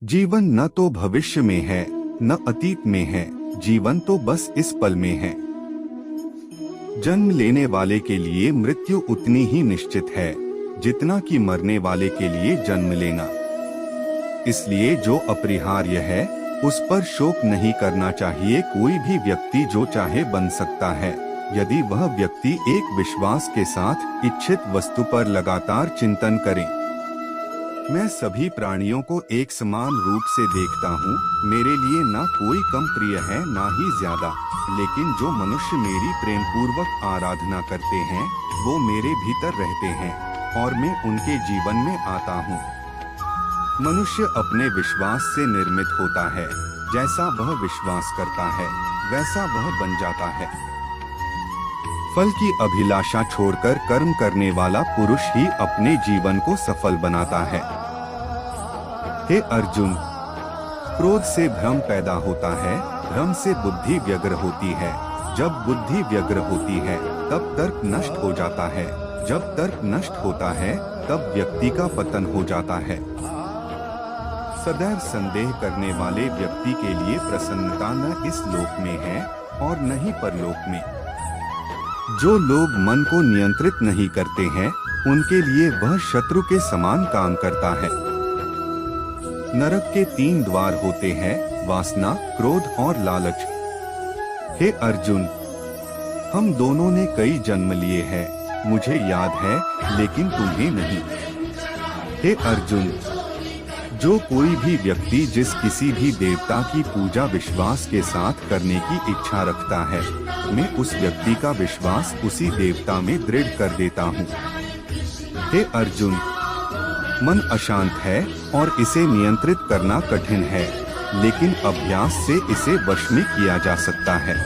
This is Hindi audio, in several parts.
जीवन न तो भविष्य में है न अतीत में है, जीवन तो बस इस पल में है। जन्म लेने वाले के लिए मृत्यु उतनी ही निश्चित है जितना कि मरने वाले के लिए जन्म लेना। इसलिए जो अपरिहार्य है उस पर शोक नहीं करना चाहिए। कोई भी व्यक्ति जो चाहे बन सकता है यदि वह व्यक्ति एक विश्वास के साथ इच्छित वस्तु पर लगातार चिंतन करे। मैं सभी प्राणियों को एक समान रूप से देखता हूँ। मेरे लिए ना कोई कम प्रिय है ना ही ज्यादा, लेकिन जो मनुष्य मेरी प्रेम पूर्वक आराधना करते हैं वो मेरे भीतर रहते हैं और मैं उनके जीवन में आता हूँ। मनुष्य अपने विश्वास से निर्मित होता है। जैसा वह विश्वास करता है वैसा वह बन जाता है। फल की अभिलाषा छोड़कर कर्म करने वाला पुरुष ही अपने जीवन को सफल बनाता है। हे अर्जुन, क्रोध से भ्रम पैदा होता है, भ्रम से बुद्धि व्यग्र होती है। जब बुद्धि व्यग्र होती है तब तर्क नष्ट हो जाता है। जब तर्क नष्ट होता है तब व्यक्ति का पतन हो जाता है। सदैव संदेह करने वाले व्यक्ति के लिए प्रसन्नता न इस लोक में है और न ही परलोक में। जो लोग मन को नियंत्रित नहीं करते हैं उनके लिए वह शत्रु के समान काम करता है। नरक के 3 द्वार होते हैं, वासना, क्रोध और लालच। हे अर्जुन, हम दोनों ने कई जन्म लिए हैं, मुझे याद है लेकिन तुम्हें नहीं। हे अर्जुन, जो कोई भी व्यक्ति जिस किसी भी देवता की पूजा विश्वास के साथ करने की इच्छा रखता है, मैं उस व्यक्ति का विश्वास उसी देवता में दृढ़ कर देता हूँ। हे अर्जुन, मन अशांत है और इसे नियंत्रित करना कठिन है, लेकिन अभ्यास से इसे वश में किया जा सकता है।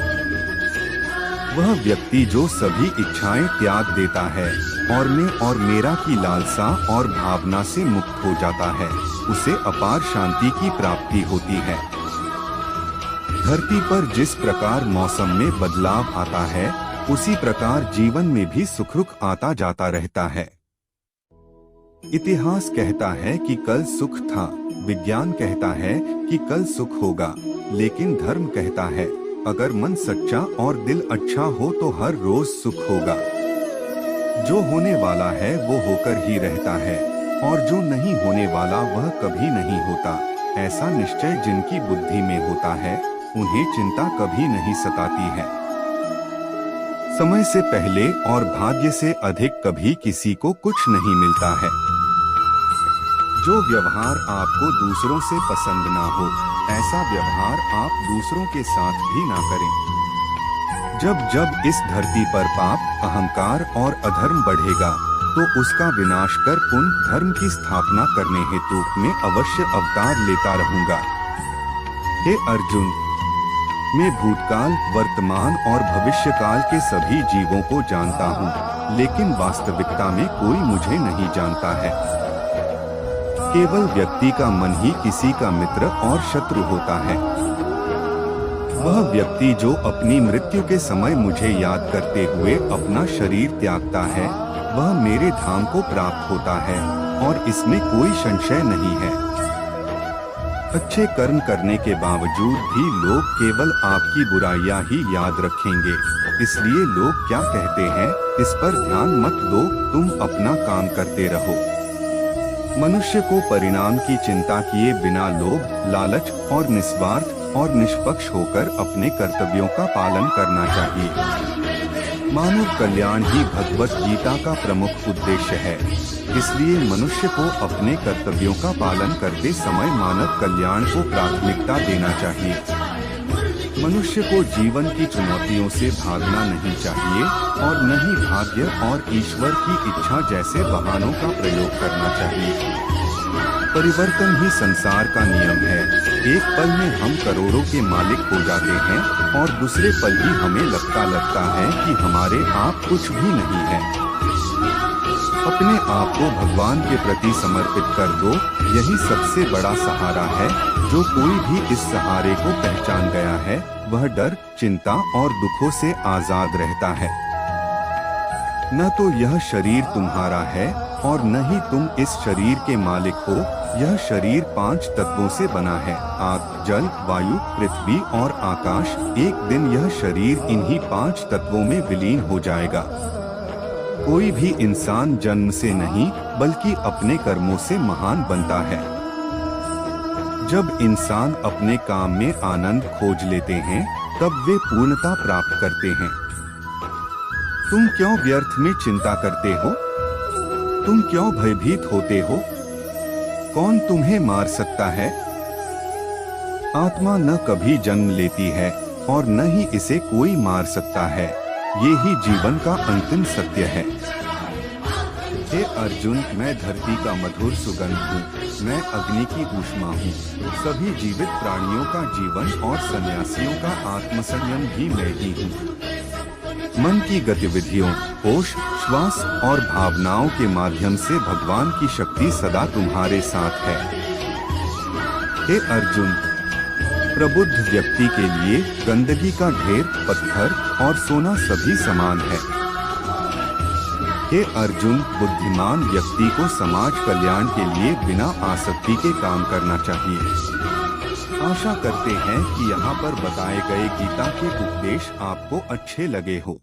वह व्यक्ति जो सभी इच्छाएं त्याग देता है और मैं और मेरा की लालसा और भावना से मुक्त हो जाता है, उसे अपार शांति की प्राप्ति होती है। धरती पर जिस प्रकार मौसम में बदलाव आता है उसी प्रकार जीवन में भी सुख आता जाता रहता है। इतिहास कहता है कि कल सुख था, विज्ञान कहता है कि कल सुख होगा, लेकिन धर्म कहता है अगर मन सच्चा और दिल अच्छा हो तो हर रोज सुख होगा। जो होने वाला है वो होकर ही रहता है और जो नहीं होने वाला वह कभी नहीं होता। ऐसा निश्चय जिनकी बुद्धि में होता है उन्हें चिंता कभी नहीं सताती है। समय से पहले और भाग्य से अधिक कभी किसी को कुछ नहीं मिलता है। जो व्यवहार आपको दूसरों से पसंद ना हो ऐसा व्यवहार आप दूसरों के साथ भी ना करें। जब जब इस धरती पर पाप, अहंकार और अधर्म बढ़ेगा तो उसका विनाश कर पुनः धर्म की स्थापना करने हेतु मैं अवश्य अवतार लेता रहूंगा। हे अर्जुन, मैं भूतकाल, वर्तमान और भविष्यकाल के सभी जीवों को जानता हूँ, लेकिन वास्तविकता में कोई मुझे नहीं जानता है। केवल व्यक्ति का मन ही किसी का मित्र और शत्रु होता है। वह व्यक्ति जो अपनी मृत्यु के समय मुझे याद करते हुए अपना शरीर त्यागता है वह मेरे धाम को प्राप्त होता है और इसमें कोई संशय नहीं है। अच्छे कर्म करने के बावजूद भी लोग केवल आपकी बुराइयां ही याद रखेंगे। इसलिए लोग क्या कहते हैं इस पर ध्यान मत दो, तुम अपना काम करते रहो। मनुष्य को परिणाम की चिंता किए बिना लोभ, लालच और निस्वार्थ और निष्पक्ष होकर अपने कर्तव्यों का पालन करना चाहिए। मानव कल्याण ही भगवत गीता का प्रमुख उद्देश्य है। इसलिए मनुष्य को अपने कर्तव्यों का पालन करते समय मानव कल्याण को प्राथमिकता देना चाहिए। मनुष्य को जीवन की चुनौतियों से भागना नहीं चाहिए और न ही भाग्य और ईश्वर की इच्छा जैसे बहानों का प्रयोग करना चाहिए। परिवर्तन ही संसार का नियम है। एक पल में हम करोड़ों के मालिक हो जाते हैं और दूसरे पल ही हमें लगता है कि हमारे आप कुछ भी नहीं है। अपने आप को भगवान के प्रति समर्पित कर दो, यही सबसे बड़ा सहारा है। जो कोई भी इस सहारे को पहचान गया है वह डर, चिंता और दुखों से आजाद रहता है। न तो यह शरीर तुम्हारा है और न ही तुम इस शरीर के मालिक हो। यह शरीर 5 तत्वों से बना है, आग, जल, वायु, पृथ्वी और आकाश। एक दिन यह शरीर इन्हीं 5 तत्वों में विलीन हो जाएगा। कोई भी इंसान जन्म से नहीं बल्कि अपने कर्मों से महान बनता है। जब इंसान अपने काम में आनंद खोज लेते हैं, तब वे पूर्णता प्राप्त करते हैं। तुम क्यों व्यर्थ में चिंता करते हो? तुम क्यों भयभीत होते हो? कौन तुम्हें मार सकता है? आत्मा न कभी जन्म लेती है और न ही इसे कोई मार सकता है। ये ही जीवन का अंतिम सत्य है। हे अर्जुन, मैं धरती का मधुर सुगंध हूँ, मैं अग्नि की ऊष्मा हूँ। सभी जीवित प्राणियों का जीवन और सन्यासियों का आत्मसंयम भी मैं ही हूँ। मन की गतिविधियों, होश, श्वास और भावनाओं के माध्यम से भगवान की शक्ति सदा तुम्हारे साथ है। हे अर्जुन, प्रबुद्ध व्यक्ति के लिए गंदगी का ढेर, पत्थर और सोना सभी समान है। हे अर्जुन, बुद्धिमान व्यक्ति को समाज कल्याण के लिए बिना आसक्ति के काम करना चाहिए। आशा करते हैं कि यहाँ पर बताए गए गीता के उपदेश आपको अच्छे लगे हो।